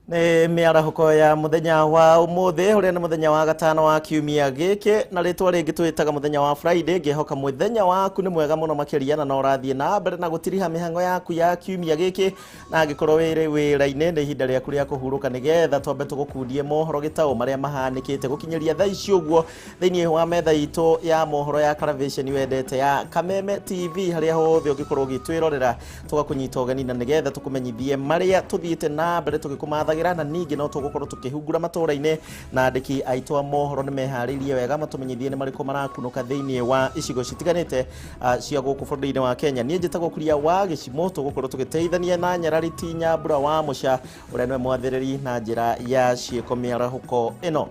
Nĩ mĩarahũko ya mũthenya wa ũmũthĩ ũrĩa nĩ mũthenya wa gatano wa kiumia gĩkĩ na rĩtwa rĩngĩ twĩtaga mũthenya wa Friday. Ngĩhoka mũthenya waku nĩ mwega mũno makĩria na no ũrathiĩ na mbere na gũtiriha mĩhango yaku ya kiumia gĩkĩ, na angĩkorwo wĩrĩ wĩra-inĩ nĩ ihinda rĩaku rĩa kũhurũka nĩgetha twambe tũgũkundie mohoro gĩtaũ marĩa mahanĩkĩte gũkinyĩria thaa ici ũguo thĩinĩ wa metha itũ ya mohoro ya Television wendete ya Kameme TV, harĩa hothe ũngĩkorwo ũgĩtwĩrorera tũgakũnyita ũgeni na nĩgetha tũkũmenyithie marĩa tũthiĩte na mbere tũgĩkũmathaga na ningĩ no tũgũkorwo tũkĩhungura matũra-inĩ na andĩki aitũ a mohoro nĩ meharĩirie wega matũmenyithie nĩ marĩkũ marakunũka thĩinĩ wa icigo citiganĩte cia gũkũ bũrũri-inĩ wa Kenya. Niĩ njĩtagwo Kuria wa Gichimu, tũgũkorwo tũgĩteithania na Nyarariti Nyambura wa Mũca ũrĩa nĩwe mwathĩrĩri na njĩra ya ciĩko mĩarahũko ĩno.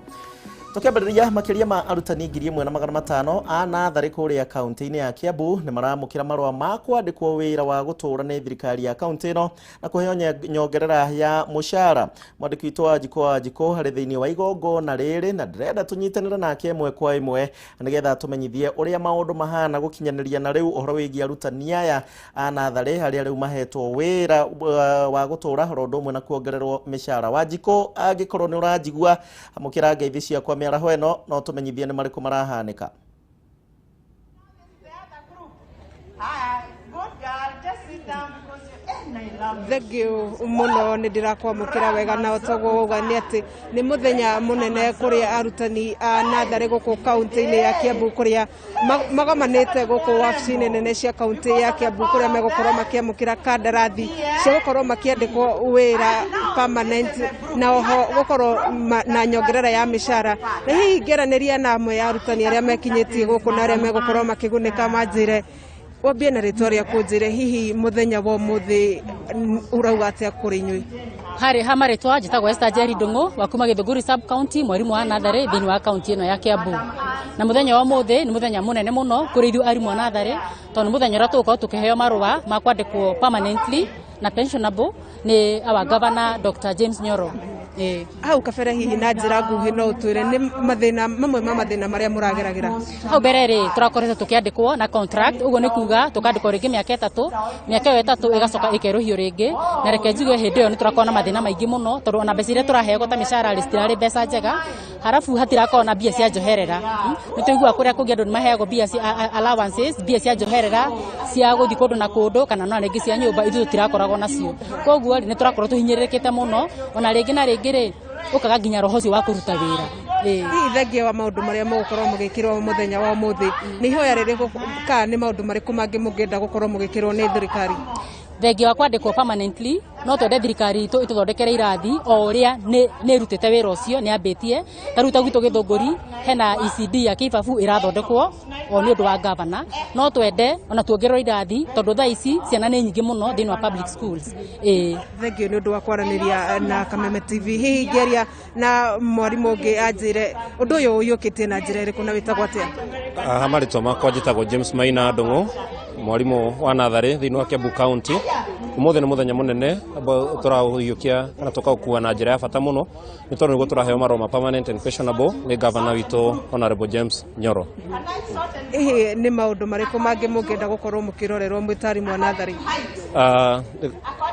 Tũkĩambĩrĩria makĩria ma arutani 1,500 a natharĩ kũrĩa kaunti-inĩ ya Kiambu nĩ maramũkĩra marũa ma kwandĩkwo wĩra wa gũtũũra nĩ thirikari ya kaunti ĩno na kũheo nyongerera ya mũcara. Mwandĩki witũ wa Njiko harĩ thĩinĩ wa igongona rĩrĩ na ndĩrenda tũnyitanĩre nake ĩmwe kwa ĩmwe nĩgetha tũmenyithie ũrĩa maũndũ mahana gũkinyanĩria na rĩu ũhoro wĩgiĩ arutani aya a natharĩ harĩa rĩu mahetwo wĩra wa gũtũũra oro ũndũ ũmwe na kuongererwo mĩcara. Wa Njiko angĩkorwo nĩ ũranjigua amũkĩra ngeithi ciakwa mĩaraho ĩno no tũmenyithie nĩ marĩkũ marahanĩka. Thengio muno nĩ ndĩrakwamũkĩra wega na ũtogũga nĩ atĩ nĩ mũthenya mũnene kũrĩa arutani a natharĩ gũkũ kaunti-inĩ ya Kiambu kũrĩa magomanĩte gũkũ wabici nene cia kaunti ya Kiambu kũrĩa megũkorwo makĩamũkĩra kandarathi cia gũkorwo makĩandĩkwo wĩra permanent na oho gũkorwo na nyongerera ya mĩcara. Na hihi ngĩaranĩria na amwe ya arutani arĩa mekinyĩtie gũkũ na arĩa megũkorwo makĩgunĩka manjĩre wambie na rĩtwa rĩa kũnjĩre hihi mũthenya wa ũmũthĩ urauga atĩa kũrĩ inyuĩ? Harĩ hama rĩtwa njĩtagwo Esther Jerry Ndung'u wa kuma Gĩthũngũri sub county, mwarimũ wa natharĩ thĩinĩ wa kaunti ĩno ya Kiambu. Na mũthenya wa ũmũthĩ nĩ mũthenya mũnene mũno kũrĩ ithuĩ arimũ a natharĩ tondũ mũthenya ũrĩa tũgũkorwo tũkĩheo marũa ma kwandĩkwo permanently na pensionable nĩ our governor Dr. James Nyoro. Hau kabere hihi na njĩra nguhĩ no ũtwĩre nĩ mathĩna mamwe ma mathĩna marĩa mũrageragĩra? Hau mbere rĩ tũrakoretwo tũkĩandĩkwo na contract, ũguo nĩ kuga tũkandĩkwo rĩngĩ mĩaka ĩtatũ, mĩaka ĩyo ĩtatũ ĩgacoka ĩkerũhio rĩngĩ, na reke njuge hĩndĩ ĩyo nĩ tũrakorwo na mathĩna maingĩ mũno tondũ ona mbeca iria tũraheagwo ta mĩcara rĩ citirarĩ mbeca njega, harabu hatirakorwo na mbia cia njoherera. Nĩ tũiguaga kũrĩa kũngĩ andũ nĩ maheagwo mbia cia allowances, mbia cia njoherera cia gũthiĩ kũndũ na kũndũ kana no rĩngĩ cia nyũmba, ithuĩ tũtirakoragwo nacio. Koguo nĩ tũrakorwo tũhinyĩrĩrĩkĩte mũno, ona rĩngĩ na rĩngĩ rĩ ũkaga nginya roho ũcio wa kũruta wĩra. Hihi thengia wa maũndũ marĩa mũgũkorwo mũgĩkĩrwo mũthenya wa ũmũthĩ nĩ ihoya rĩrĩ kana nĩ maũndũ marĩkũ mangĩ mũngĩenda gũkorwo mũgĩkĩrwo nĩ thirikari? Thengia wa kwandĩkwo permanently no twende thirikari itũ ĩtũthondekere irathi o ũrĩa nĩ ĩrutĩte wĩra ũcio nĩ ambĩtie. Tarĩu ta gwitũ Gĩthũngũri hena ECD ya Kĩbabu ĩrathondekwo o nĩ ũndũ wa governor, no twende ona tuongererwo irathi tondũ thaa ici ciana nĩ nyingĩ mũno thĩinĩ wa public schools. Thengio nĩ ũndũ wa kwaranĩria na Kameme TV. Hihi ngĩaria na mwarimũ ũngĩ anjĩre ũndũ ũyũ ũyũkĩtie na njĩra ĩrĩkũ na wĩtagwo atĩa? Marĩtwa makwa njĩtagwo James Maina Ndung'u, mwarimũ wa natharĩ thĩinĩ wa Kiambu County. Ũmũthĩ nĩ mũthenya mũnene tũraũhiũkia kana tũkaũkua na njĩra ya bata mũno nĩ tondũ nĩguo tũraheo marũa ma permanent and pensionable nĩ governor witũ Honorable James Nyoro. Nĩ maũndũ marĩkũ mangĩ mũngĩenda gũkorwo mũkĩrorerwo mwĩ ta arimũ a natharĩ?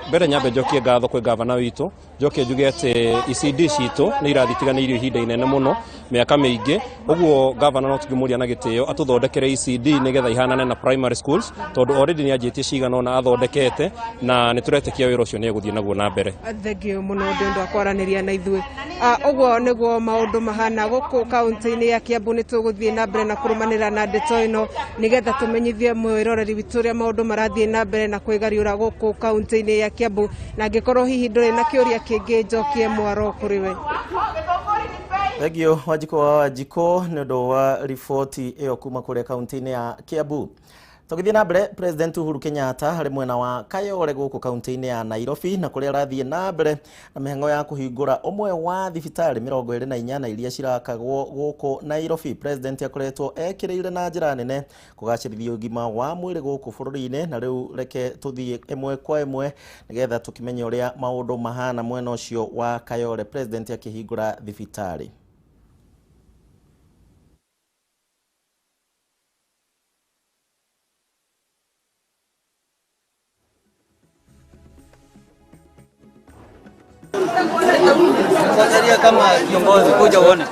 Mbere nyambe njokie ngatho kwĩ governor witũ, njokie njuge atĩ ECD citũ nĩ irathitiganĩirio ihinda inene mũno mĩaka mĩingĩ, ũguo governor no tũngĩmũria na gĩtĩo atũthondekere ECD nĩgetha ihanane na primary schools tondũ already nĩ anjĩtie cigana ona athondekete na nĩ tũretĩkia wĩra ũcio nĩ egũthiĩ naguo na mbere. Thengio mũno nĩ ũndũ wa kwaranĩria na ithuĩ. Ũguo nĩguo maũndũ mahana gũkũ kaunti-inĩ ya Kiambu. Nĩ tũgũthiĩ na mbere na kũrũmanĩra na ndeto ĩno nĩgetha tũmenyithie mwĩroreri witũ ũrĩa maũndũ marathiĩ na mbere na kwĩgariũra gũkũ kaunti-inĩ ya Kiambu, na angĩkorwo hihi ndũrĩ na kĩũria kĩngĩ njokie mwaro kũrĩ we. Thengio wa Njiko nĩ ũndũ wa riboti ĩyo kuma kũrĩa kaunti-inĩ ya Kiambu. Tũgĩthiĩ na mbere, President Uhuru Kenyatta harĩ mwena wa Kayore gũkũ kaunti-inĩ ya Nairobi na kũrĩa arathiĩ na mbere na mĩhang'o ya kũhingũra ũmwe wa thibitarĩ 28 iria cirakagwo gũkũ Nairobi. President akoretwo ekĩrĩire na njĩra nene kũgacĩrithia ũgima wa mwĩrĩ gũkũ bũrũri-inĩ, na rĩu reke tũthiĩ ĩmwe kwa ĩmwe nĩgetha tũkĩmenye ũrĩa maũndũ mahana mwena ũcio wa Kayore, President akĩhingũra thibitarĩ. Kuangalia kama kiongozi kuja uone.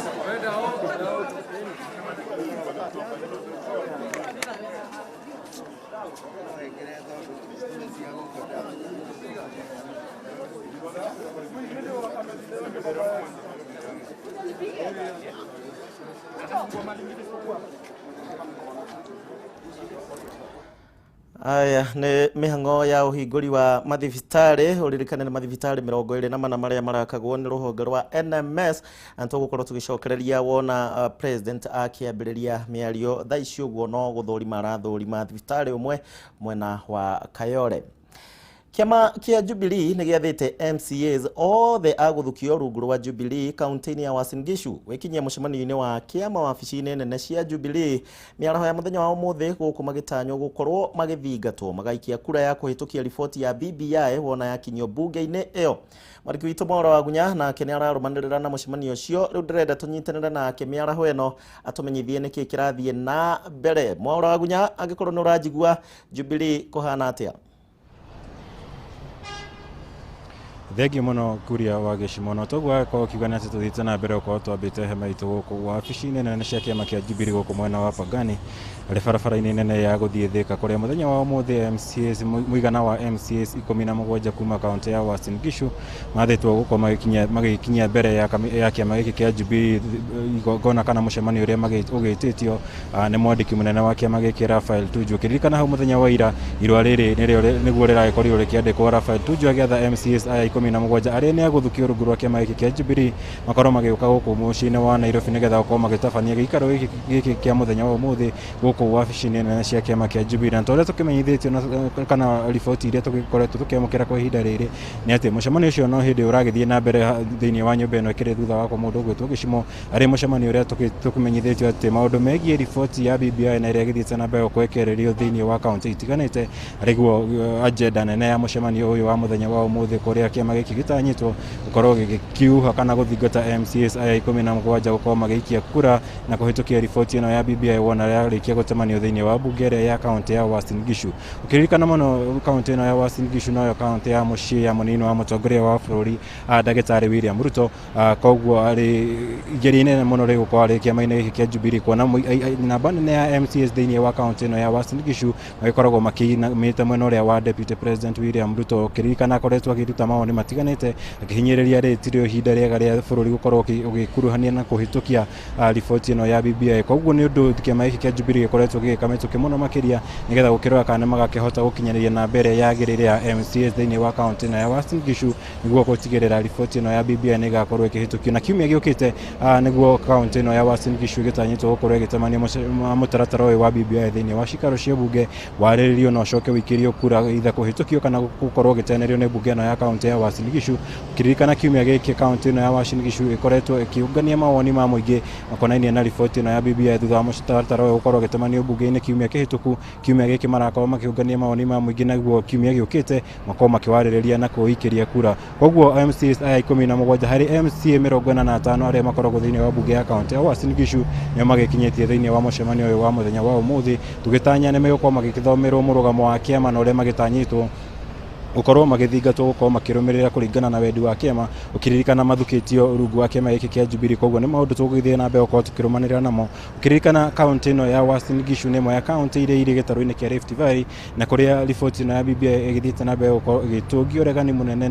Aya nä mihango ya uhinguri wa mathibitari uririkane nä mathibitari 24 maria marakagwo nä rũhonge rwa NMS antå gå korwo tå gä cokereria wona president akiambĩrĩria mĩario thaa ici ũguo no gũthũrima arathũrima thibitari ũmwe mwena wa Kayole. Kiama kia Jubilee nĩ gĩathĩte MCAs othe agũthukio rungu rwa Jubilee kaunti-inĩ ya Uasin Gishu gwikinyia mũcemanio-inĩ wa kiama wabici-inĩ nene cia Jubilee mĩaraho ya mũthenya wa ũmũthĩ gũkũ magĩtanywo gũkorwo magĩthingatwo magaikia kura ya kũhĩtũkia riboti ya BBI wona yakinyio bunge-inĩ ĩyo. Mwandĩki witũ Mohoro Wagunya nake nĩ ararũmanĩrĩra na mũcemanio ũcio rĩu ndĩrenda tũnyitanĩre nake mĩaraho ĩno atũmenyithie nĩkĩ kĩrathiĩ na mbere. Mohoro Wagunya angĩkorwo nĩ ũranjigua Jubilee kũhana atĩa? Thegi muno Kuria wa Gichimu no togwa kwa kigana tuthiite na mbere kwa twambite hema itu guku wabici-inĩ nene cia kiama kia Jubilee guku mwena wa Pangani ari barabara-inĩ nene ya guthie Thika kuria muthenya wa ũmũthĩ MCAs muigana wa MCAs 17 kuma kaunti ya Uasin Gishu mathĩtwo guko magikinya mbere ya kiama gĩkĩ kia Jubilee gona kana mũcemanio ũrĩa ũgĩtĩtio nĩ mwandĩki mũnene wa kiama gĩkĩ Raphael Tuju. Kĩririkana hau muthenya wa ira irũa rĩrĩ nĩguo rĩragĩkorirwo rĩkĩandĩkwo Raphael Tuju agĩatha MCAs aya 17 arĩa nĩ agũthukio rungu rwa kiama gĩkĩ kia Jubilee makorwo magĩũka gũkũ mũciĩ-inĩ wa Nairobi nĩgetha gũkorwo magĩtabania gĩikaro gĩkĩ kia muthenya wa ũmũthĩ gũkũ wabici-inĩ nene cia kiama kia Jubilee. Na tũrĩa tũkĩmenyithĩtio kana riboti iria tũgĩkoretwo tũkĩamũkĩra kwa ihinda rĩrĩ nĩ atĩ mũcemanio ũcio no hĩndĩ ũragĩthiĩ na mbere thĩinĩ wa nyũmba ĩno ĩkĩrĩ thutha wa mũndũ ũgwĩtwo Gichimu arĩ mũcemanio ũrĩa tũkĩmenyithĩtio atĩ maũndũ megiĩ riboti ya BBI na ĩrĩa ĩgĩthiĩte na mbere gũkwekererio thĩinĩ wa kaunti itiganĩte arĩguo agenda nene ya mũcemanio ũyũ wa mũthenya wa ũmũthĩ kũrĩa kiama gĩkĩ gĩtanyĩtwo gũkorwo gĩkiuha kana gũthingata MCAs aya 17 gũkorwo magĩikia kura na kũhĩtũkia riboti ĩno ya BBI wona yarĩkia gũtemanio thĩinĩ wa bunge ĩrĩa ya kaunti ya Uasin Gishu. Ũkĩririkana mũno kaunti ĩno ya Uasin Gishu noyo kaunti ya mũciĩ ya mũnini wa mũtongoria wa bũrũri ndagĩtarĩ William Ruto, koguo arĩ igeria inene mũno rĩgũkorwo arĩ kĩama-inĩ gĩkĩ kĩa Jubilee kuona namba nene ya MCAs thĩinĩ wa kaunti ĩno ya Uasin Gishu magĩkoragwo makĩinamĩte mwena ũrĩa wa Deputy President William Ruto. Ũkĩririkana akoretwo akĩruta maoni matiganĩte akihinyĩrĩria rĩtirio ihinda rĩega rĩa bũrũri gũkorwo ũgĩkuruhania na kũhĩtũkia riboti ĩno ya BBI. Koguo nĩ ũndũ kĩama gĩkĩ kĩa Jubilee gĩkoretwo gĩgĩkamĩtũkia mũno makĩria nĩgetha gũkĩrora kana magakĩhota gũkinyanĩria na mbere yagĩrĩire ya MCAs thĩinĩ wa kaunti ĩno ya Uasin Gishu nĩguo gũtigĩrĩra riboti ĩno ya BBI nĩ ĩgakorwo ĩkĩhĩtũkio. Na kiumia gĩũkĩte nĩguo kaunti ĩno ya Uasin Gishu gĩtanyĩtwo gũkorwo ĩgĩtemania mũtaratara ũyũ wa BBI thĩinĩ wa cikaro cia bunge warĩrĩrio na ũcoke wĩikĩrio kura either kũhĩtũkio kana gũkorwo gĩtenerio nĩ bunge ĩno ya kaunti ya Uasin Gishu. Ũkĩririkana kiumia gĩkĩ kaunti ĩno ya Uasin Gishu ĩkoretwo ĩkĩũngania mawoni ma mũingĩ makonainie na riboti ĩno ya BBI thutha wa mũtaratara ũyũ gũkorwo ũgĩtemanio bunge-inĩ kiumia kĩhĩtũku. Kiumia gĩkĩ marakorwo makĩũngania mawoni ma mũingĩ naguo kiumia gĩũkĩte makorwo makĩwarĩrĩria na kũũikĩria kura. Koguo MCAs aya 17 harĩ MCA 45 arĩa makoragwo thĩinĩ wa bunge ya kaunti ya Uasin Gishu nĩo magĩkinyĩtie thĩinĩ wa mũcemanio ũyũ wa mũthenya wa ũmũthĩ tũgĩtanya nĩ megũkorwo magĩgĩthomerwo mũrũgamo wa kĩama na ũrĩa magĩtanyĩtwo gukorwo magithingatwo gukorwo makirũmĩrĩra kũringana na wendi wa kiama. Ũkĩririkana mathukĩtio rungu wa kiama gĩkĩ kĩa Jubilee, koguo nĩ maũndũ tũgũgĩthiĩ na mbere gũkorwo tũkĩrũmanĩrĩra namo. Ũkĩririkana kaunti ĩno ya Uasin Gishu nĩ ĩmwe ya kaunti iria irĩ gĩtarũ-inĩ kĩa Rift Valley na kũrĩa riboti ĩno ya BBI ĩgĩthiĩte na mbere gũkorwo ĩgĩtũngio ũregani mũnene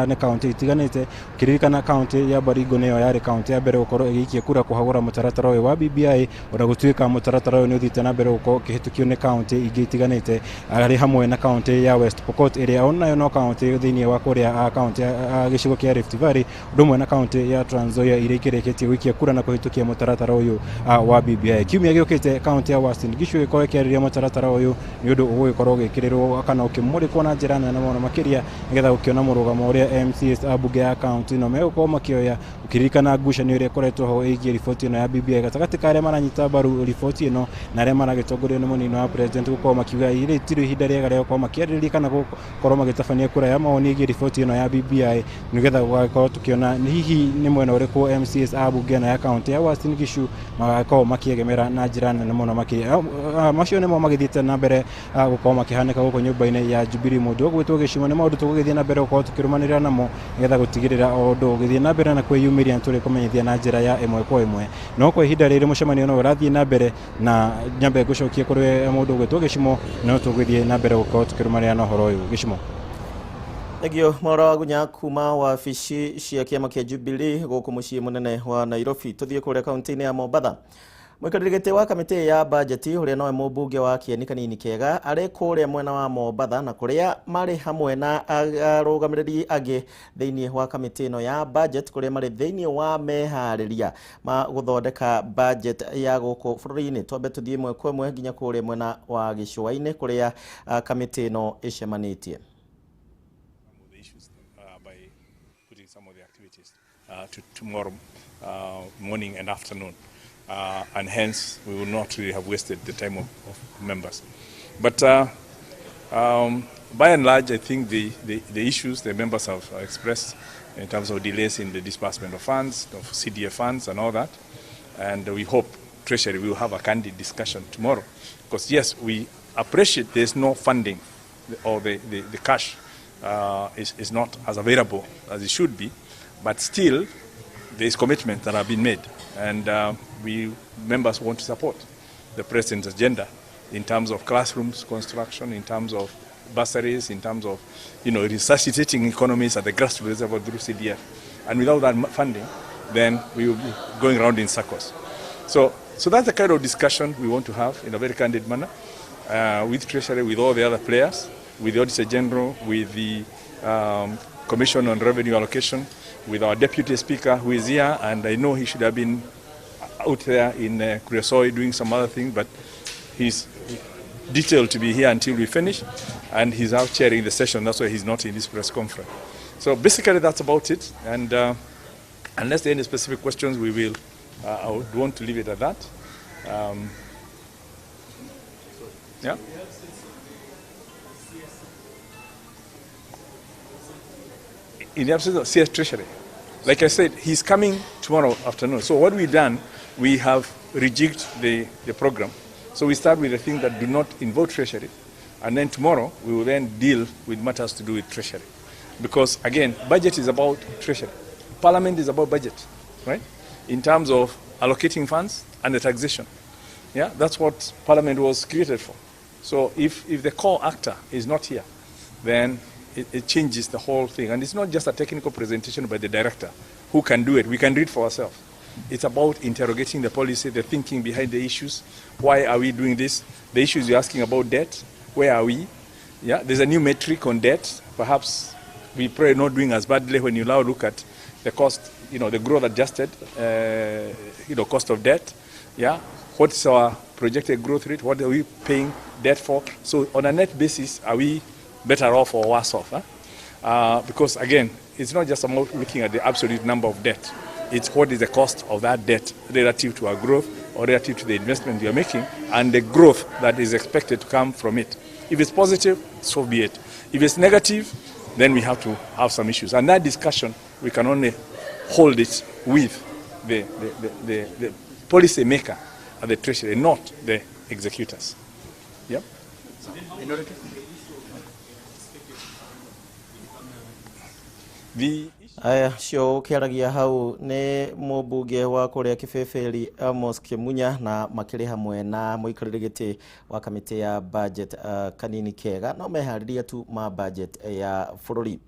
nĩ kaunti itiganĩte. Ũkĩririkana kaunti ya Baringo nĩyo yarĩ kaunti ya mbere gũkorwo ĩgĩikia kura kũhagũra mũtaratara ũyũ wa BBI, ona gũtuĩka mũtaratara ũyũ nĩ ũthiĩte na mbere gũkorwo ũkĩhĩtũkio nĩ kaunti ingĩ itiganĩte arĩ hamwe na kaunti ya West Pokot ĩrĩa onayo no kaunti thĩinĩ wa kũrĩa kaunti gĩcigo kĩa Rift Valley ũndũ ũmwe na kaunti ya Trans Nzoia iria ikĩrĩkĩtie gũikia kura na kũhĩtũkia mũtaratara ũyũ wa BBI. Kiumia gĩũkĩte kaunti ya Uasin Gishu ĩkorwo ĩkĩarĩrĩria mũtaratara ũyũ nĩ ũndũ ũgũgĩkorwo ũgĩkĩrĩrwo kana ũkĩmũrĩkwo na njĩra nene mũno makĩria nĩgetha gũkĩona mũrũgamo ũrĩa MCAs a bunge ya kaunti ĩno megũkorwo makĩoya. Ũkĩririkana ngucanio ĩrĩa ĩkoretwo ho ĩgiĩ riboti ĩno ya BBI gatagatĩ ka arĩa maranyita mbaru riboti ĩno na arĩa maragĩtongorio nĩ mũnini wa president gũkorwo makiuga rĩtirĩ ihinda rĩega rĩa gũkorwo makĩarĩrĩria kana gũkorwo gũgĩtabania kura ya maoni ĩgiĩ riboti ĩno ya BBI nĩgetha gũgakorwo tũkĩona hihi nĩ mwena ũrĩkũ MCs a bunge ya kaunti ya Uasin Gishu magakorwo makĩegemera na njĩra nene mũno macio nĩmo magĩthiĩte na mbere gũkorwo makĩhanĩka gũkũ nyũmba-inĩ ya Jubilee. Mũndũ ũgwĩtwo Gichimu nĩ maũndũ tũgũgĩthiĩ na mbere gũkorwo tũkĩrũmanĩrĩra namo nĩgetha gũtigĩrĩra o ũndũ ũgĩthiĩ na mbere na kwĩyumĩria tũrĩ kũmenyithia na njĩra ya ĩmwe kwa ĩmwe. No kwa ihinda rĩrĩ mũcemanio no ũrathiĩ na mbere na nyambe ngũcokie kũrĩ mũndũ ũgwĩtwo Gichimu no tũgũthiĩ na mbere gũkorwo tũkĩrũmanĩrĩra na ũhoro ũyũ. Gichimu. Egio Mohoro wa gunya kuma wabici cia kiama kia Jubilee gũkũ mũciĩ mũnene wa Nairobi. Tũthiĩ kũrĩa kaunti-inĩ ya Mombatha. Mũikarĩri gĩtĩ wa kamĩtĩ ya bajeti ũrĩa nowe mũmbunge wa Kieni Kanini Kega arĩ kũrĩa mwena wa Mombatha na kũrĩa marĩ hamwe na arũgamĩrĩri angĩ thĩinĩ wa kamĩtĩ ĩno ya budget kũrĩa marĩ thĩinĩ wa meharĩria ma gũthondeka budget ya gũkũ bũrũri-inĩ. Twambe tũthiĩ ĩmwe kwa ĩmwe nginya kũrĩa mwena wa gĩcũa-inĩ kũrĩa kamĩtĩ ĩno ĩcemanĩtie. Some of the activities to tomorrow morning and afternoon, and hence we will not really have wasted the time of members. But by and large, I think the issues the members have expressed in terms of delays in the disbursement of funds, of CDF funds and all that, and we hope Treasury will have a candid discussion tomorrow, because yes, we appreciate there's no funding or the cash is not as available as it should be, but still there is commitment that have been made, and we members want to support the President's agenda in terms of classrooms construction, in terms of bursaries, in terms of resuscitating economies at the grassroots level through CDF, and without that funding, then we will be going around in circles. So that's the kind of discussion we want to have in a very candid manner with Treasury, with all the other players, with the Auditor General, with the Commission on Revenue Allocation, with our Deputy Speaker who is here, and I know he should have been out there in Kuria doing some other thing, but he's detailed to be here until we finish, and he's out chairing the session. That's why he's not in this press conference. So basically that's about it, and unless there are any specific questions, we will, I would want to leave it at that. Yeah. In the absence of CS Treasury, like I said, he's coming tomorrow afternoon. So what we've done, we have rejigged the program. So we start with the things that do not involve Treasury, and then tomorrow we will then deal with matters to do with Treasury. Because again, budget is about Treasury. Parliament is about budget, right? In terms of allocating funds and the taxation. Yeah, that's what Parliament was created for. So if the core actor is not here, then it changes the whole thing. And it's not just a technical presentation by the director who can do it. We can read for ourselves. It's about interrogating the policy, the thinking behind the issues. Why are we doing this? The issues you're asking about debt, where are we? Yeah, there's a new metric on debt. Perhaps we're probably not doing as badly when you now look at the cost, the growth adjusted, cost of debt. Yeah, what's our projected growth rate? What are we paying debt for? So on a net basis, are we better off or worse off? Because again, it's not just about looking at the absolute number of debt. It's what is the cost of that debt relative to our growth or relative to the investment we are making and the growth that is expected to come from it. If it's positive, so be it. If it's negative, then we have to have some issues. And that discussion, we can only hold it with the policy maker at the Treasury, not the executors. Yep. Aya cio kiaragia hau nĩ mũmbunge wa kũrĩa Kĩbĩbĩri Amos Kĩmunya na makĩrĩ hamwe na mũikarĩri gĩtĩ wa kamĩtĩ ya budget Kanini Kega no meharĩria tu ma budget ya bũrũri.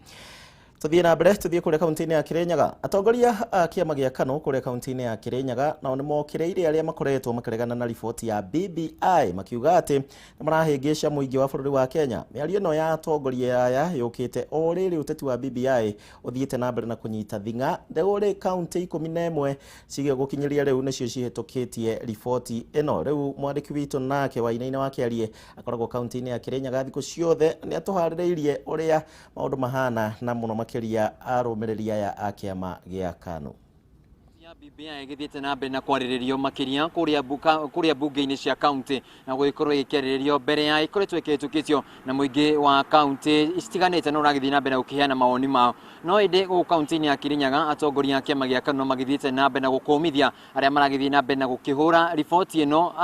Tuthiĩ na mbere tuthiĩ kũrĩa kaunti-inĩ ya Kirinyaga. Atongoria a kĩama gĩa KANU kũrĩa kaunti-inĩ ya Kirinyaga nao nĩ mokireire arĩa makoretwo makĩregana na riboti ya BBI makiuga atĩ nĩ marahĩngĩca mũingĩ wa bũrũri wa Kenya. Mĩario ĩno ya atongoria aya yũkĩte o rĩrĩ ũteti wa BBI ũthiĩte na mbere na kũnyita thing'a ndegũrĩ kaunti 11 cigĩ gũkinyĩria rĩu nĩcio cihĩtũkĩtie riboti ĩno. Rĩu mwandĩki witũ nake Wainainĩ wa Kĩarie akoragwo kaunti-inĩ ya Kirinyaga thikũ ciothe nĩ atũharĩrĩirie ũrĩa maũndũ mahana na mũno makĩria arũmĩrĩria aya a kĩama gĩa KANU. ya BBI igithiite na mbere na kwariririo makiria kuria bunge-ini cia county na guikorwo igikiriririo mbere ya ikoretwo ikihetukitio na muingi wa county itiganite no uragithii na mbere na gukiheana mawoni mao no indi guku county-ini ya Kirinyaga atongoria a kiama gia KANU magithiite na mbere na gukumithia aria maragithii na mbere na gukihura riboti ino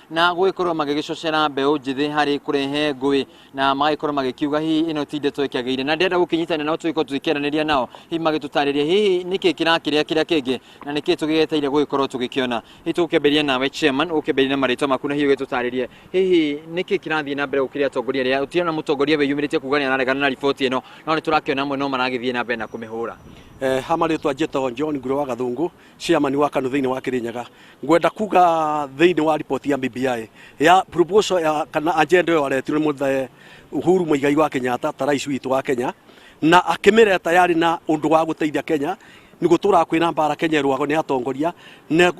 na guikorwo magigicocera mbeu njithi hari kurehe ngui na magikorwo magikiuga hihi ino ti ndeto ikiageire na ndenda gukinyitana nao twiko tukiaraniria nao hihi magitutariria hihi niki kirakiria kiria kingi na niki tugigeteire gugikorwo tugikiona itukiamberia nawe chairman ukimberia na marito maku na hihi ugitutaririe hihi niki kirathie na mbere ukiria atongoria ria utiona mutongoria we yumiritie kuga ni araregana na riboti ino no ni turakiona amwe no maragithie na mbere na kumihura hamaritwa Jeto John Nguro wa Gathungu chairman wa KANU thiini wa Kirinyaga ngwenda kuga thiini wa ripoti ya BBI ya proposal ya kana agenda yo aretirwe muthe Uhuru Muigai wa Kenyatta ta rais witu wa Kenya na akimire tayari na undu wa guteithia Kenya ni gutura kwina mbara Kenya ruago ni atongoria na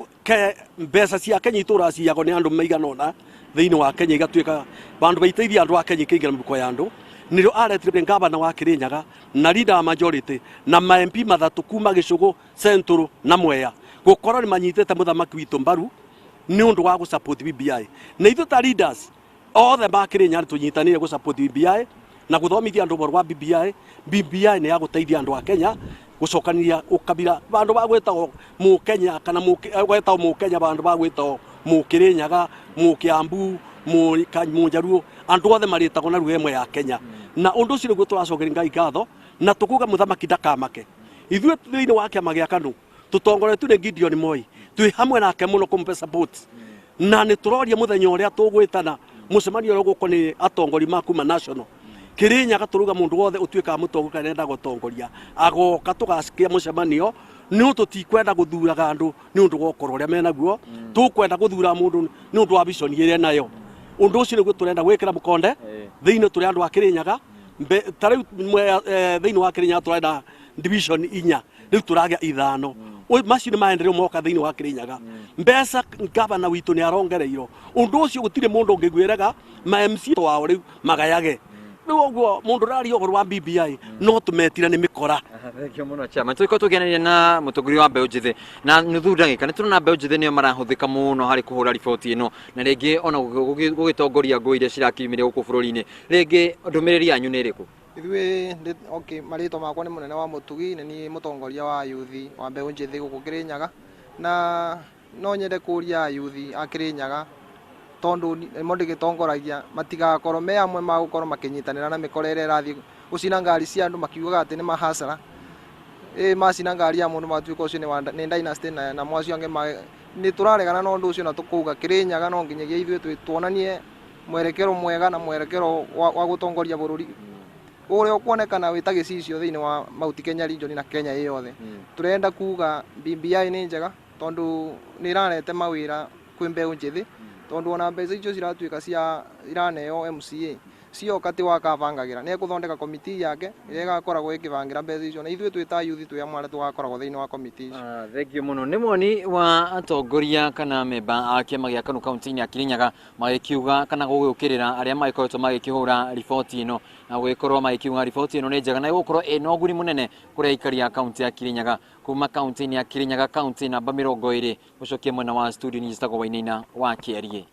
mbeca cia Kenya itura ciago ni andu maiganona thiini wa Kenya igatuika bandu baiteithia andu a Kenya kingira mbuko ya andu niro aretire ngavana wa Kirinyaga na leader majority na MP mathatu kuma Gichimu Central na Mwea gukorwo ni manyitete muthamaki witu mbaru ni undu wa gu support BBI na ithu ta leaders othe ma Kirinyaga tunyitanire gu support BBI na guthomithia andu wa BBI ni ya guteithia andu a Kenya gucokania ukabira bandu ba gwetagwo mu Kenya kana mu gwetagwo mu Kenya bandu ba gwetagwo mu Kirinyaga mu Kiambu mu Jaruo andu othe maritagwo na ruga imwe ya Kenya na undu ucio niguo turacokeria Ngai ngatho na tukuga muthamaki ndakamake ithuĩ thiini wa kiama gia KANU tutongoretwo ni Gideon Moi twi hamwe nake muno kumpe support na ni turoria muthenya uria tugwitana mucemanio uria guko ni atongori makuma national Kirinyaga turuga mundu wothe utuika mutongoria nenda gutongoria agoka tugasikia mucemanio ni tutikwenda guthuraga andu ni undu gokoro uria menaguo tukwenda guthura mundu ni undu wa vision iria nayo undu ucio niguo turenda gwikira mukonde thiini turi andu a Kirinyaga tariu thiini wa Kirinyaga turenda division 4 riu turagia 5 macini maendeleo moka thiini wa Kirinyaga mbeca gavana witu ni arongereiro undu ucio gutire mundu ungigwiraga ma MC wao riu magayage Nugo mundu rari ogoro wa BBI no tumetira ni mikora thekio muno chama tuko tugenania na mutoguri wa mbeu njithe na nuthu ndagika ni turona mbeu njithe ni marahuthika muno hari kuhura riboti ino na ringi ona gugitongoria ngui iria cirakimire guku bururi-ini ringi ndumiriri yanyu ni iriku ithuĩ okay marito makwa ni munene wa mutugi ni mutongoria wa yuthi wa mbeu njithe guku Kirinyaga na no nyende kuria yuthi a Kirinyaga tondu mondi gitongoragia matigakorwo me amwe magukorwo makinyitanira na mikorere irathi ucina ngari cia andu makiugaga ati ni mahasara macina ngari ya mundu matuika ucio ni dynasty na mwacio ange ni turaregana na undu ucio na tukuga Kirinyaga no nginyagia ithuĩ tuonanie mwerekero mwega na mwerekero wa gutongoria bururi uria ukuonekana wita gicicio thiini wa Mount Kenya region na Kenya yothe turenda kuga BBI ni njega tondu ni irarete mawira kwi mbeu njithi tondu ona mbeca icio ciratuika cia iraneo MCA cio kati wakabangagira ni ekuthondeka komiti yake iria igakoragwo ikibangira mbeca icio na ithuĩ twita youth twi amwe tugakoragwo thiini wa komiti icio thengio muno ni mwoni wa atongoria kana memba a kiama gia KANU kaunti-ini ya Kirinyaga magikiuga kana gugukirira aria magikoretwo magikihura riboti ino na gugikorwo magikiuga riboti ino ni njega na igukorwo ina uguni munene kuri aikari a kaunti ya Kirinyaga kuma kaunti-ini ya Kirinyaga kaunti namba 20 gucokia mwena wa studio ni Jistagwo Wainaina wa Kierie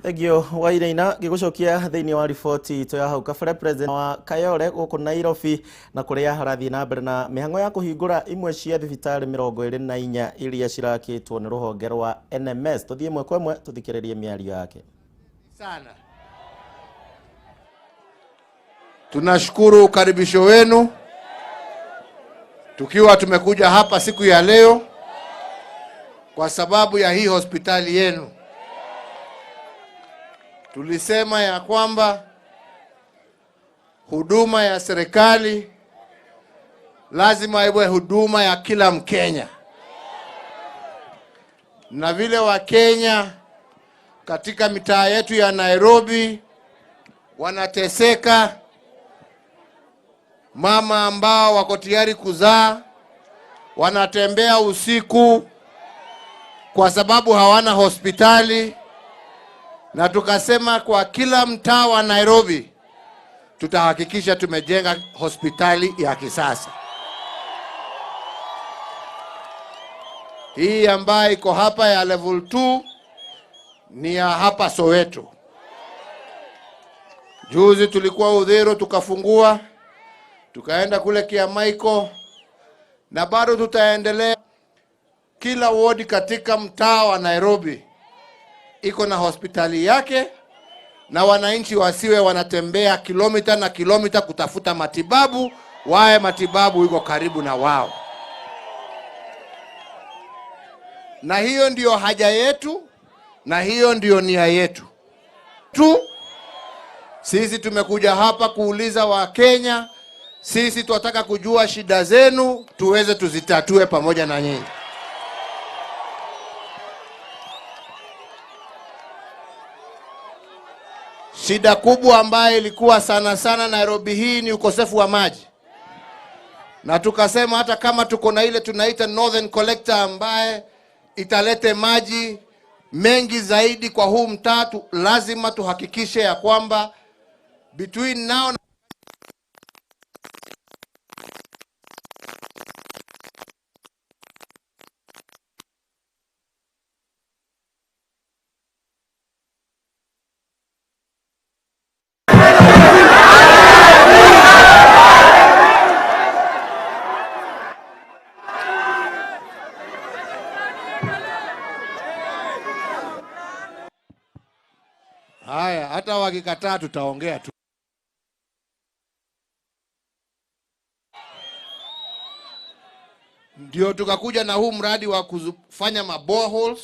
Egio Wainaina gigucokia thiini wa riboti to ya hau kabere president wa Kayole guku Nairobi na kuria harathi na mbere na mihango ya kuhingura imwe cia thibitari 24 iria cirakitwo ni ruhonge rwa NMS tuthie mwe kwa mwe tuthikiririe miario yake sana. Tunashukuru ukaribisho wenu tukiwa tumekuja hapa siku ya leo kwa sababu ya hii hospitali yenu. Tulisema ya kwamba huduma ya serikali lazima iwe huduma ya kila Mkenya. Na vile Wakenya katika mitaa yetu ya Nairobi wanateseka, mama ambao wako tayari kuzaa wanatembea usiku kwa sababu hawana hospitali. Na tukasema kwa kila mtaa wa Nairobi tutahakikisha tumejenga hospitali ya kisasa. Hii ambayo iko hapa ya level 2 ni ya hapa Soweto. Juzi tulikuwa Udhero tukafungua, tukaenda kule Kiamaiko, na bado tutaendelea. Kila ward katika mtaa wa Nairobi iko na hospitali yake, na wananchi wasiwe wanatembea kilomita na kilomita kutafuta matibabu, wae matibabu iko karibu na wao. Na hiyo ndio haja yetu, na hiyo ndio nia yetu. Sisi tumekuja hapa kuuliza Wakenya, sisi tunataka kujua shida zenu, tuweze tuzitatue pamoja na nyinyi. Shida kubwa ambayo ilikuwa sana Nairobi hii ni ukosefu wa maji. Na tukasema hata kama tuko na ile tunaita Northern Collector ambaye italete maji mengi zaidi kwa huu mtaa, lazima tuhakikishe ya kwamba between now na haya, hata wakikataa tutaongea tu. Ndio tukakuja na huu mradi wa kufanya maboreholes.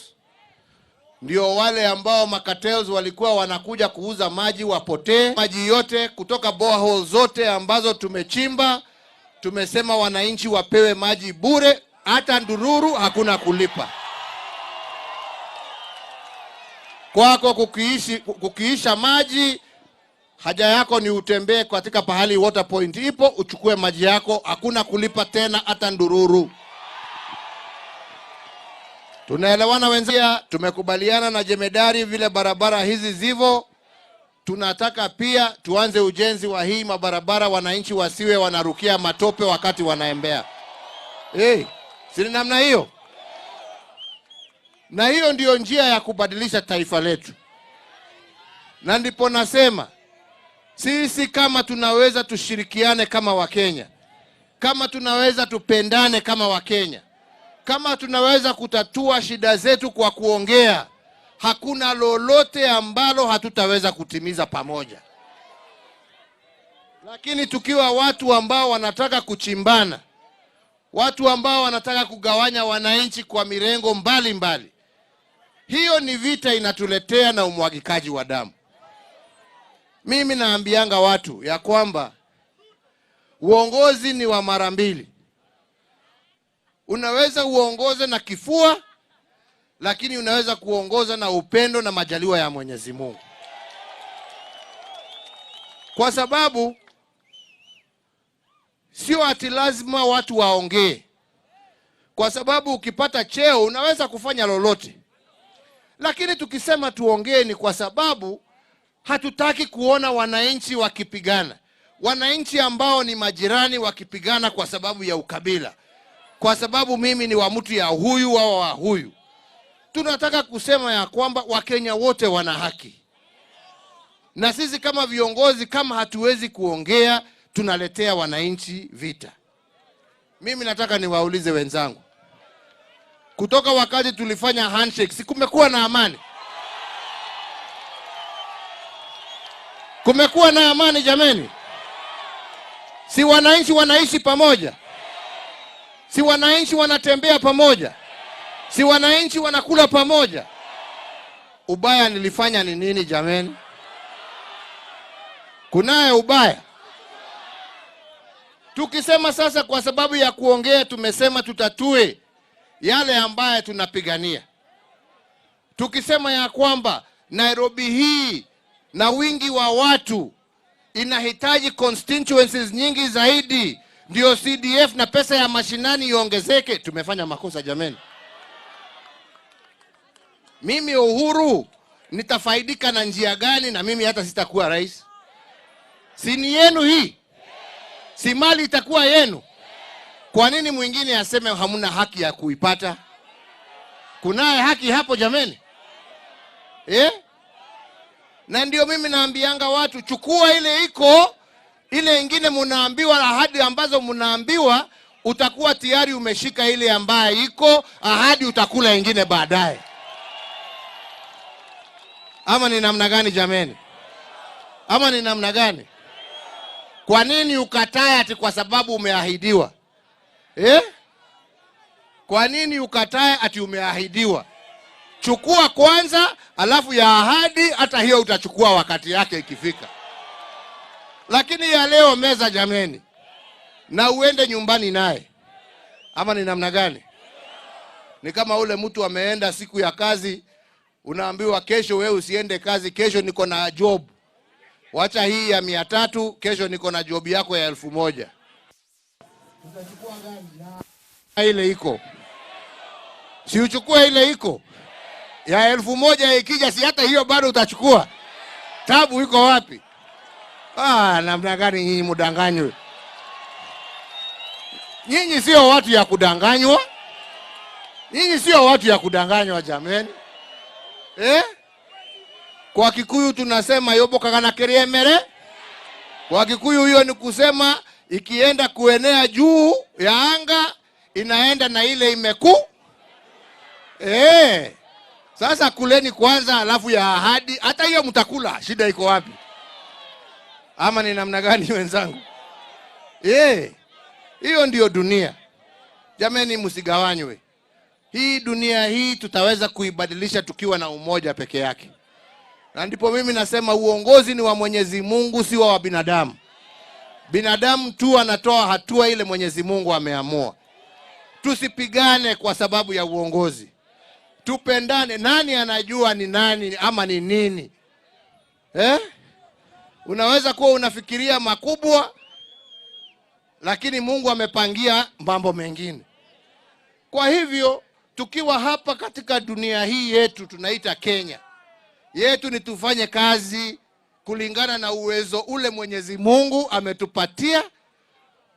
Ndio wale ambao makatels walikuwa wanakuja kuuza maji wapotee. Maji yote kutoka boreholes zote ambazo tumechimba, tumesema wananchi wapewe maji bure, hata ndururu hakuna kulipa. Kwako kukiisha maji, haja yako ni utembee katika pahali water point ipo, uchukue maji yako, hakuna kulipa tena hata ndururu. Tunaelewana wenzia? Tumekubaliana na jemedari vile barabara hizi zivo. Tunataka pia tuanze ujenzi wa hii mabarabara, wananchi wasiwe wanarukia matope wakati wanaembea. Si namna hiyo? Na hiyo ndio njia ya kubadilisha taifa letu. Na ndipo nasema sisi kama tunaweza tushirikiane kama Wakenya, kama tunaweza tupendane kama Wakenya, kama tunaweza kutatua shida zetu kwa kuongea, hakuna lolote ambalo hatutaweza kutimiza pamoja. Lakini tukiwa watu ambao wanataka kuchimbana, watu ambao wanataka kugawanya wananchi kwa mirengo mbali, hiyo ni vita inatuletea na umwagikaji wa damu. Mimi naambianga watu ya kwamba uongozi ni wa mara mbili. Unaweza uongoze na kifua, lakini unaweza kuongoza na upendo na majaliwa ya Mwenyezi Mungu. Kwa sababu sio ati lazima watu waongee. Kwa sababu ukipata cheo unaweza kufanya lolote. Lakini tukisema tuongee ni kwa sababu hatutaki kuona wananchi wakipigana. Wananchi ambao ni majirani wakipigana kwa sababu ya ukabila. Kwa sababu mimi ni wa mtu ya huyu au wa huyu. Tunataka kusema ya kwamba Wakenya wote wana haki. Na sisi kama viongozi kama hatuwezi kuongea, tunaletea wananchi vita. Mimi nataka niwaulize wenzangu. Kutoka wakati tulifanya handshake, si kumekuwa na amani? Kumekuwa na amani jameni? Si wananchi wanaishi pamoja? Si wananchi wanatembea pamoja? Si wananchi wanakula pamoja? Ubaya nilifanya ni nini jameni? Kunaye ubaya? Tukisema sasa kwa sababu ya kuongea tumesema tutatue yale ambaye tunapigania. Tukisema ya kwamba Nairobi hii na wingi wa watu inahitaji constituencies nyingi zaidi ndio CDF na pesa ya mashinani iongezeke, tumefanya makosa jameni. Mimi Uhuru nitafaidika na njia gani? Na mimi hata sitakuwa rais. Si ni yenu hii? Si mali itakuwa yenu? Kwa nini mwingine aseme hamuna haki ya kuipata? Kunaye haki hapo jameni? Na ndio mimi naambianga watu, chukua ile iko, ile ingine munaambiwa, ahadi ambazo munaambiwa, utakuwa tayari umeshika ile ambaye iko, ahadi utakula ingine baadaye. Ama ni namna gani jameni? Ama ni namna gani? Kwa nini ukatae ati kwa sababu umeahidiwa? Kwa nini ukatae ati umeahidiwa? Chukua kwanza, alafu ya ahadi hata hiyo utachukua wakati yake ikifika. Lakini ya leo meza jameni, na uende nyumbani naye. Ama ni namna gani? Ni kama ule mtu ameenda siku ya kazi, unaambiwa kesho wewe usiende kazi, kesho niko na job. Wacha hii ya 300, kesho niko na job yako ya 1000. Utachukua gani? Ile iko. Si uchukue ile iko. Ya 1000 ikija, si hata hiyo bado utachukua. Tabu iko wapi? Namna gani nyinyi mudanganywe? Nyinyi sio watu ya kudanganywa. Nyinyi sio watu ya kudanganywa jameni. Kwa Kikuyu tunasema yobo kagana keriemere. Kwa Kikuyu hiyo ni kusema ikienda kuenea juu ya anga, inaenda na ile imeku. Sasa kuleni kwanza, alafu ya ahadi hata hiyo mtakula. Shida iko wapi? Ama ni namna gani wenzangu? Hiyo ndio dunia. Jameni, msigawanywe. Hii dunia hii tutaweza kuibadilisha tukiwa na umoja peke yake. Na ndipo mimi nasema uongozi ni wa Mwenyezi Mungu, si wa binadamu. Binadamu tu anatoa hatua ile Mwenyezi Mungu ameamua. Tusipigane kwa sababu ya uongozi. Tupendane. Nani anajua ni nani ama ni nini? Unaweza kuwa unafikiria makubwa, lakini Mungu amepangia mambo mengine. Kwa hivyo tukiwa hapa katika dunia hii yetu tunaita Kenya, yetu ni tufanye kazi kulingana na uwezo ule Mwenyezi Mungu ametupatia.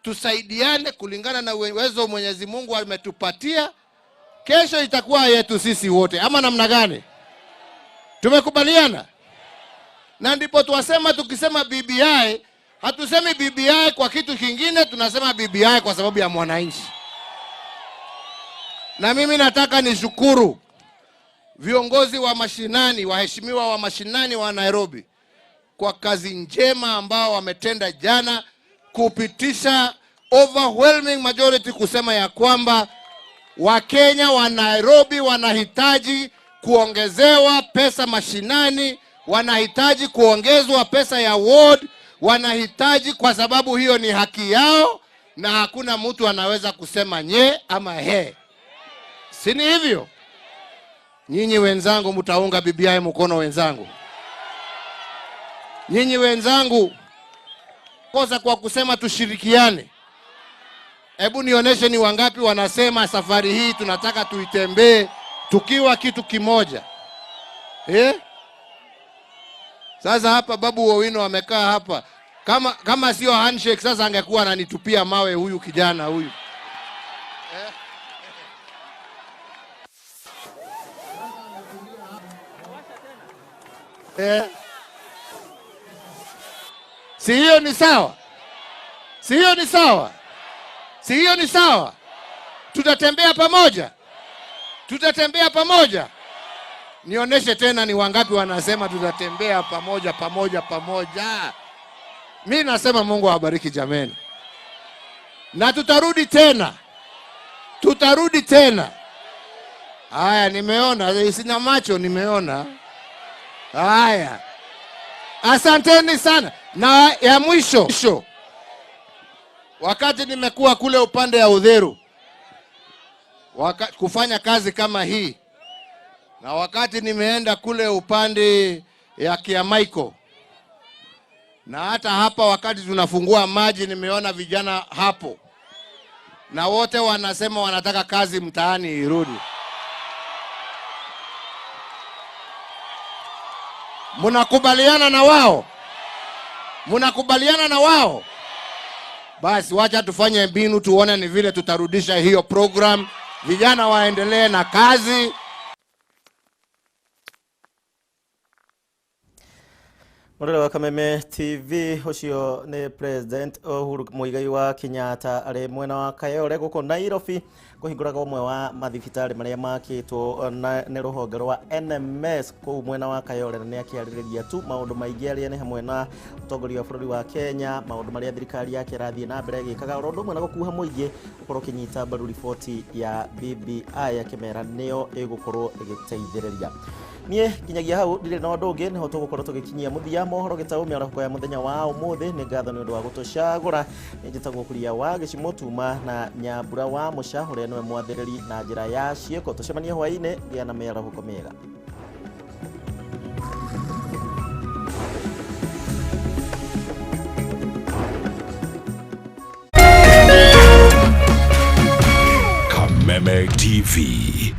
Tusaidiane kulingana na uwezo Mwenyezi Mungu ametupatia. Kesho itakuwa yetu sisi wote. Ama namna gani? Tumekubaliana? Na ndipo tuwasema, tukisema BBI, hatusemi BBI kwa kitu kingine, tunasema BBI kwa sababu ya mwananchi. Na mimi nataka nishukuru viongozi wa mashinani, waheshimiwa wa mashinani wa Nairobi kwa kazi njema ambao wametenda jana kupitisha overwhelming majority kusema ya kwamba Wakenya wa Nairobi wanahitaji kuongezewa pesa mashinani, wanahitaji kuongezwa pesa ya ward, wanahitaji, kwa sababu hiyo ni haki yao na hakuna mtu anaweza kusema nye ama he. Si ni hivyo? Nyinyi wenzangu mtaunga BBI mkono wenzangu? Nyinyi wenzangu kosa kwa kusema tushirikiane. Hebu nionyeshe ni wangapi wanasema safari hii tunataka tuitembee tukiwa kitu kimoja. Sasa hapa Babu Owino amekaa hapa. Kama sio handshake sasa angekuwa ananitupia mawe huyu kijana huyu. Si hiyo ni sawa? Si hiyo ni sawa? Si hiyo ni sawa? Tutatembea pamoja. Tutatembea pamoja. Nionyeshe tena ni wangapi wanasema tutatembea pamoja pamoja pamoja. Mimi nasema Mungu awabariki jameni. Na tutarudi tena. Tutarudi tena. Haya, nimeona, sina macho nimeona. Haya. Asanteni sana. Na ya mwisho. Wakati nimekuwa kule upande ya Udheru kufanya kazi kama hii, na wakati nimeenda kule upande ya Kiamaiko, na hata hapa wakati tunafungua maji nimeona vijana hapo, na wote wanasema wanataka kazi mtaani irudi. Mnakubaliana na wao? Mnakubaliana na wao? Basi wacha tufanye mbinu tuone ni vile tutarudisha hiyo program. Vijana waendelee na kazi, Mũrore wa Kameme TV ucio ni President Uhuru Muigai wa Kenyatta ari mwena wa Kayole guko Nairobi kuhinguraga umwe wa mathibitari maria makitwo ni ruhonge rwa NMS ku mwena wa Kayole na akiaririria tu maundu maingi aria ni hamwe na utongoria wa bũrũri wa Kenya, maundu maria thirikari yake rathie na mbere gikaga rondu mwe na gukuha muingi ukorwo kinyita mbaru riboti ya BBI akimera niyo igukorwo igiteithiriria. Nie kinyagia hau ndire na undu ungi niho tugukorwo tugikinyia muthia mohoro gitau miarako ya muthenya wa umuthi ni ngatho ni undu wa gutucagura njitagwo Kuria wa Gichimu tuma na Nyambura wa Mushahure niwe mwathiriri na njira ya cieko tucemanie hwaine gia na miarako mega. Kameme TV.